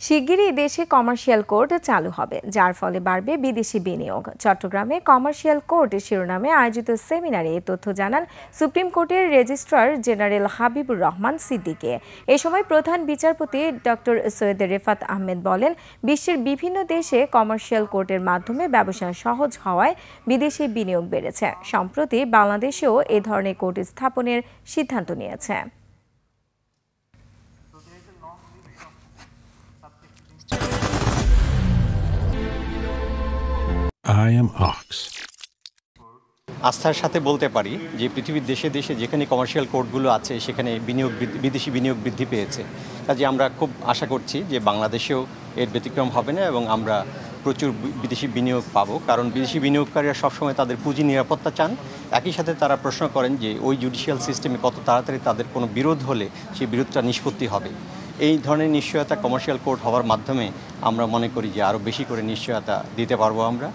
শিগগিরই দেশে commercial court চালু হবে, যার ফলে বাড়বে বিদেশি বিনিয়োগ। চট্টগ্রামে কমার্শিয়াল কোর্ট শিরোনামে আয়োজিত সেমিনারে এ তথ্য জানান সুপ্রিম কোর্টের রেজিস্ট্রার জেনারেল হাবিবুর রহমান সিদ্দিকী। এ সময় প্রধান বিচারপতি ডক্টর সৈয়দ রেফাত আহমেদ বলেন, বিশ্বের বিভিন্ন দেশে কমার্শিয়াল কোর্টের মাধ্যমে ব্যবসা সহজ হওয়ায় বিদেশি বিনিয়োগ বেড়েছে। সম্প্রতি বাংলাদেশেও এ ধরনের কোর্ট স্থাপনের সিদ্ধান্ত নিয়েছে। I am Ox. আস্থার সাথে বলতে পারি যে পৃথিবীর দেশে দেশে যেখানে কমার্শিয়াল কোর্টগুলো আছে সেখানে বিদেশি বিনিয়োগ বৃদ্ধি পেয়েছে। কাজে আমরা খুব আশা করছি যে বাংলাদেশেও এর ব্যতিক্রম হবে না এবং আমরা প্রচুর বিদেশি বিনিয়োগ পাবো, কারণ বিদেশি বিনিয়োগকারীরা সবসময় তাদের পুঁজি নিরাপত্তা চান। একই সাথে তারা প্রশ্ন করেন যে ওই জুডিশিয়াল সিস্টেমে কত তাড়াতাড়ি তাদের কোনো বিরোধ হলে সেই বিরোধটা নিষ্পত্তি হবে। এই ধরনের নিশ্চয়তা কমার্শিয়াল কোর্ট হওয়ার মাধ্যমে আমরা মনে করি যে আরও বেশি করে নিশ্চয়তা দিতে পারবো আমরা।